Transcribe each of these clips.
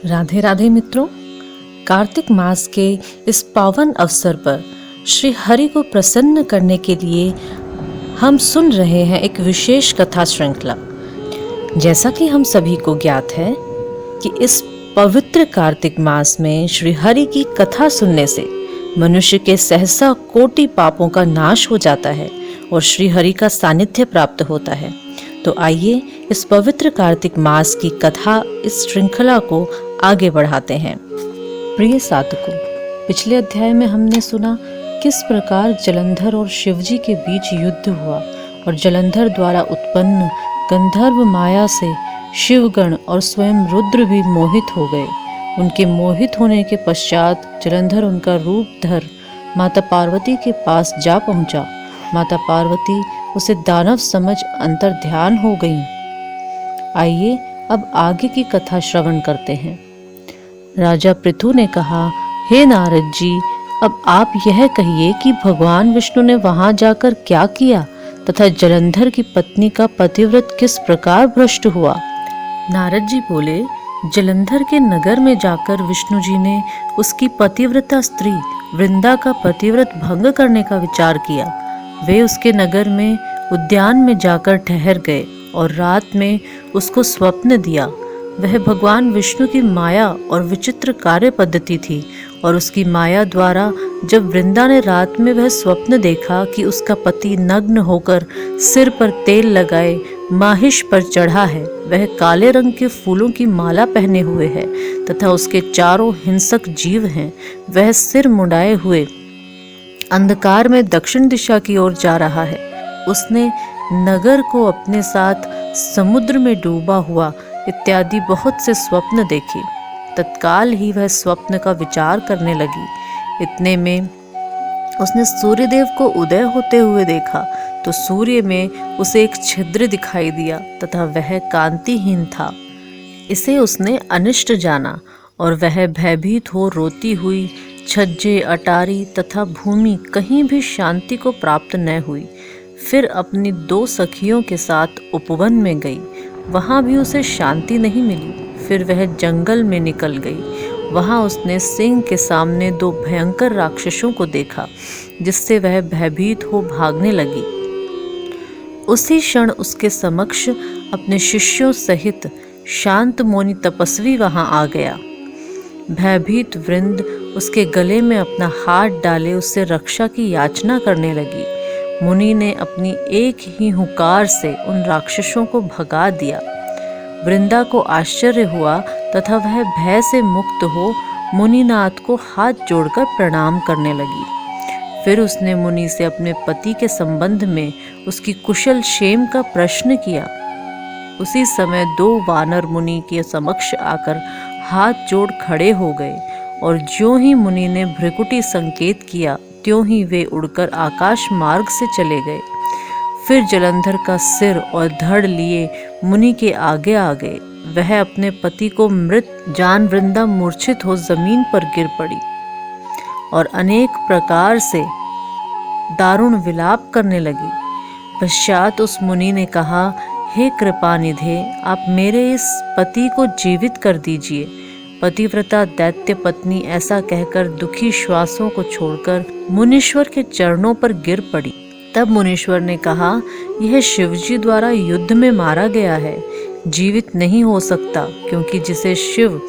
राधे राधे मित्रों, कार्तिक मास के इस पावन अवसर पर श्री हरि को प्रसन्न करने के लिए हम सुन रहे हैं एक विशेष कथा श्रृंखला। जैसा कि हम सभी को ज्ञात है कि इस पवित्र कार्तिक मास में श्री हरि की कथा सुनने से मनुष्य के सहसा कोटि पापों का नाश हो जाता है और श्री हरि का सानिध्य प्राप्त होता है। तो आइए इस पवित्र कार्तिक मास की कथा, इस श्रृंखला को आगे बढ़ाते हैं। प्रिय साधकों, पिछले अध्याय में हमने सुना किस प्रकार जलंधर और शिवजी के बीच युद्ध हुआ और जलंधर द्वारा उत्पन्न गंधर्व माया से शिवगण और स्वयं रुद्र भी मोहित हो गए। उनके मोहित होने के पश्चात जलंधर उनका रूप धर माता पार्वती के पास जा पहुंचा। माता पार्वती उसे दानव समझ अंतर ध्यान हो गईं। आइए अब आगे की कथा श्रवण करते हैं। राजा पृथु ने कहा, हे नारद जी, अब आप यह कहिए कि भगवान विष्णु ने वहां जाकर क्या किया तथा जलंधर की पत्नी का पतिव्रत किस प्रकार भ्रष्ट हुआ। नारद जी बोले, जलंधर के नगर में जाकर विष्णु जी ने उसकी पतिव्रता स्त्री वृंदा का पतिव्रत भंग करने का विचार किया। वे उसके नगर में उद्यान में जाकर ठहर गए और रात में उसको स्वप्न दिया। वह भगवान विष्णु की माया और विचित्र कार्य पद्धति थी और उसकी माया द्वारा जब वृंदा ने रात में वह स्वप्न देखा कि उसका पति नग्न होकर सिर पर तेल लगाए माहिष पर चढ़ा है, वह काले रंग के फूलों की माला पहने हुए है तथा उसके चारों हिंसक जीव हैं, वह सिर मुंडाए हुए अंधकार में दक्षिण दिशा की ओर जा रहा है। उसने नगर को अपने साथ समुद्र में डूबा हुआ इत्यादि बहुत से स्वप्न देखे। तत्काल ही वह स्वप्न का विचार करने लगी। इतने में उसने सूर्यदेव को उदय होते हुए देखा तो सूर्य में उसे एक छिद्र दिखाई दिया तथा वह कांतिहीन था। इसे उसने अनिष्ट जाना और वह भयभीत हो रोती हुई छज्जे, अटारी तथा भूमि कहीं भी शांति को प्राप्त न हुई। फिर अपनी 2 सखियों के साथ उपवन में गई, वहां भी उसे शांति नहीं मिली। फिर वह जंगल में निकल गई। वहां उसने सिंह के सामने 2 भयंकर राक्षसों को देखा, जिससे वह भयभीत हो भागने लगी। उसी क्षण उसके समक्ष अपने शिष्यों सहित शांत मौनी तपस्वी वहां आ गया। भयभीत वृंद उसके गले में अपना हाथ डाले उससे रक्षा की याचना करने लगी। मुनि ने अपनी एक ही हुंकार से उन राक्षसों को भगा दिया। वृंदा को आश्चर्य हुआ तथा वह भय से मुक्त हो मुनिनाथ को हाथ जोड़कर प्रणाम करने लगी। फिर उसने मुनि से अपने पति के संबंध में उसकी कुशल क्षेम का प्रश्न किया। उसी समय 2 वानर मुनि के समक्ष आकर हाथ जोड़ खड़े हो गए और ज्यों ही मुनि ने भ्रिकुटी संकेत किया त्यों ही वे उड़कर आकाश मार्ग से चले गए। फिर जलंधर का सिर और धड़ लिए मुनि के आगे आ गए। वह अपने पति को मृत जान वृंदा मूर्छित हो जमीन पर गिर पड़ी और अनेक प्रकार से दारुण विलाप करने लगी। पश्चात उस मुनि ने कहा, हे कृपानिधे, आप मेरे इस पति को जीवित कर दीजिए। पतिव्रता दैत्य पत्नी ऐसा कहकर दुखी श्वासों को छोड़कर मुनीश्वर के चरणों पर गिर पड़ी। तब मुनीश्वर ने कहा, यह शिवजी द्वारा युद्ध में मारा गया है, जीवित नहीं हो सकता, क्योंकि जिसे शिव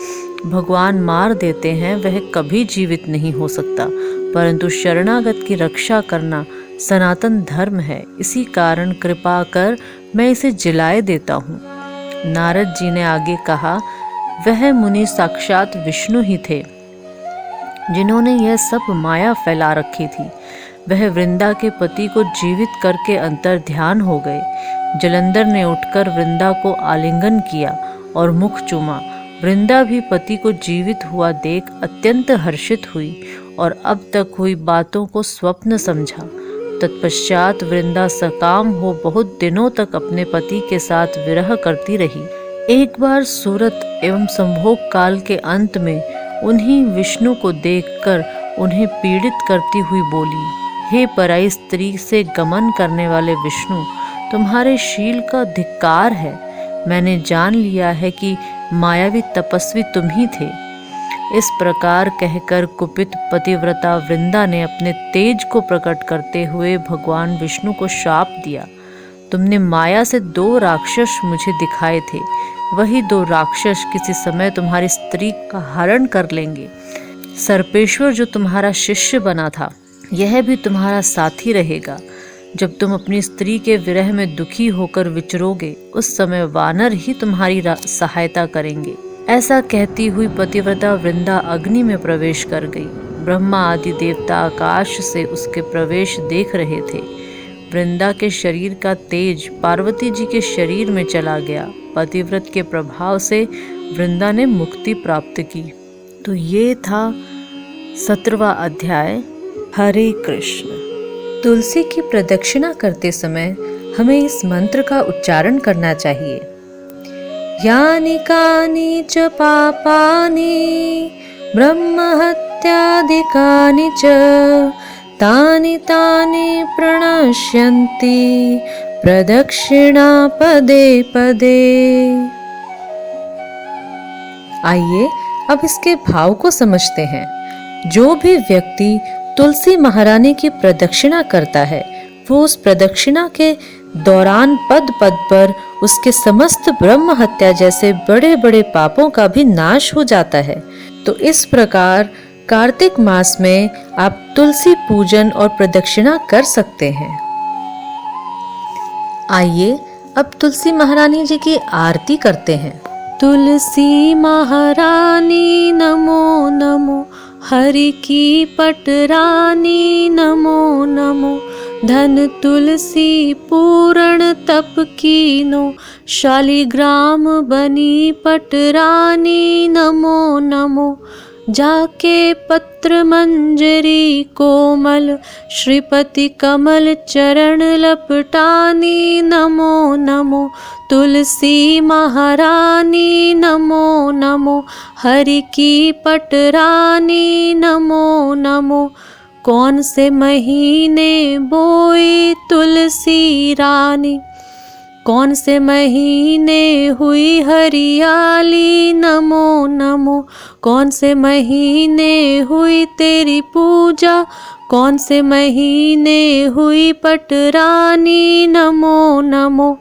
भगवान मार देते हैं वह कभी जीवित नहीं हो सकता। परंतु शरणागत की रक्षा करना सनातन धर्म है, इसी कारण कृपा कर मैं इसे जिलाए देता हूँ। नारद जी ने आगे कहा, वह मुनि साक्षात विष्णु ही थे, जिन्होंने यह सब माया फैला रखी थी। वह वृंदा के पति को जीवित करके अंतर ध्यान हो गए। जलंधर ने उठकर वृंदा को आलिंगन किया और मुख चूमा। वृंदा भी पति को जीवित हुआ देख अत्यंत हर्षित हुई और अब तक हुई बातों को स्वप्न समझा। तत्पश्चात वृंदा सकाम हो बहुत दिनों तक अपने पति के साथ विरह करती रही। एक बार सूरत एवं संभोग काल के अंत में उन्हीं विष्णु को देखकर उन्हें पीड़ित करती हुई बोली, हे पराई स्त्री से गमन करने वाले विष्णु, तुम्हारे शील का धिक्कार है। मैंने जान लिया है कि मायावी तपस्वी तुम ही थे। इस प्रकार कहकर कुपित पतिव्रता वृंदा ने अपने तेज को प्रकट करते हुए भगवान विष्णु को शाप दिया। तुमने माया से 2 राक्षस मुझे दिखाए थे, वही 2 राक्षस किसी समय तुम्हारी स्त्री का हरण कर लेंगे। सर्पेश्वर जो तुम्हारा शिष्य बना था, यह भी तुम्हारा साथी रहेगा। जब तुम अपनी स्त्री के विरह में दुखी होकर विचरोगे, उस समय वानर ही तुम्हारी सहायता करेंगे। ऐसा कहती हुई पतिव्रता वृंदा अग्नि में प्रवेश कर गई। ब्रह्मा आदि देवता आकाश से उसके प्रवेश देख रहे थे। वृंदा के शरीर का तेज पार्वती जी के शरीर में चला गया। पतिव्रत के प्रभाव से वृंदा ने मुक्ति प्राप्त की। तो ये था 17वां अध्याय। हरे कृष्ण। तुलसी की प्रदक्षिणा करते समय हमें इस मंत्र का उच्चारण करना चाहिए। यानि कानि च पापानि ब्रह्महत्यादिकानि च तानि तानि प्रणश्यन्ति प्रदक्षिणा पदे पदे। आइए अब इसके भाव को समझते हैं। जो भी व्यक्ति तुलसी महारानी की प्रदक्षिणा करता है, वो उस प्रदक्षिणा के दौरान पद पद पर उसके समस्त ब्रह्म हत्या जैसे बड़े बड़े पापों का भी नाश हो जाता है। तो इस प्रकार कार्तिक मास में आप तुलसी पूजन और प्रदक्षिणा कर सकते हैं। आइए अब तुलसी महारानी जी की आरती करते हैं। तुलसी महारानी नमो नमो, हरि की पटरानी नमो नमो, धन तुलसी पूर्ण तप कीनो, शालिग्राम बनी पटरानी नमो नमो। जाके पत्र मंजरी कोमल, श्रीपति कमल चरण लपटानी नमो नमो। तुलसी महारानी नमो नमो, हरि की पटरानी नमो नमो। कौन से महीने बोई तुलसी रानी, कौन से महीने हुई हरियाली नमो नमो। कौन से महीने हुई तेरी पूजा, कौन से महीने हुई पटरानी नमो नमो।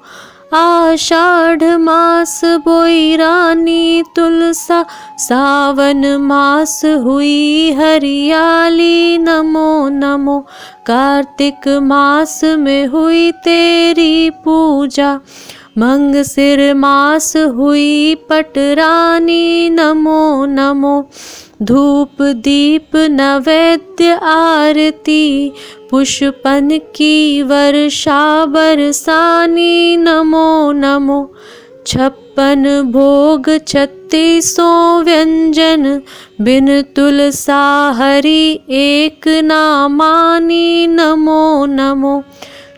आषाढ़ मास बोई रानी तुलसा, सावन मास हुई हरियाली नमो नमो। कार्तिक मास में हुई तेरी पूजा, मंगसिर मास हुई पटरानी नमो नमो। धूप दीप नैवेद्य आरती, पुष्पन की वर्षा बरसानी नमो नमो। 56 भोग 36 व्यंजन, बिन तुलसा हरि एक ना मानी नमो नमो।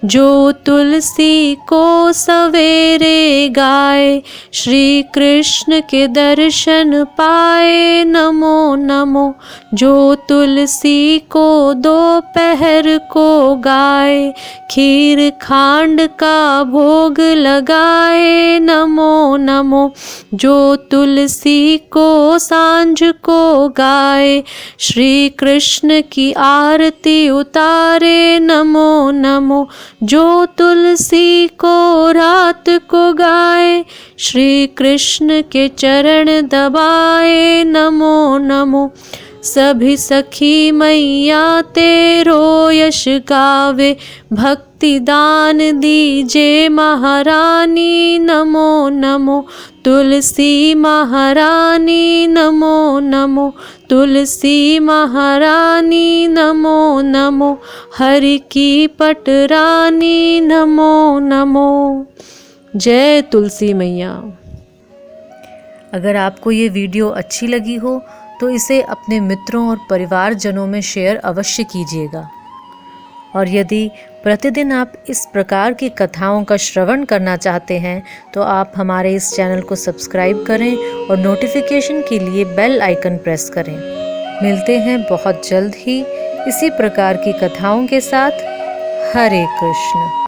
जो तुलसी को सवेरे गाए, श्री कृष्ण के दर्शन पाए नमो नमो। जो तुलसी को दोपहर को गाए, खीर खांड का भोग लगाए नमो नमो। जो तुलसी को सांझ को गाए, श्री कृष्ण की आरती उतारे नमो नमो। जो तुलसी को रात को गाए, श्री कृष्ण के चरण दबाए नमो नमो। सभी सखी मैया तेरो यश गावे, भक्ति दान दीजे महारानी नमो नमो। तुलसी महारानी नमो नमो, तुलसी महारानी नमो नमो। हरि की पटरानी नमो नमो। जय तुलसी मैया। अगर आपको ये वीडियो अच्छी लगी हो तो इसे अपने मित्रों और परिवारजनों में शेयर अवश्य कीजिएगा। और यदि प्रतिदिन आप इस प्रकार की कथाओं का श्रवण करना चाहते हैं तो आप हमारे इस चैनल को सब्सक्राइब करें और नोटिफिकेशन के लिए बेल आइकन प्रेस करें। मिलते हैं बहुत जल्द ही इसी प्रकार की कथाओं के साथ। हरे कृष्ण।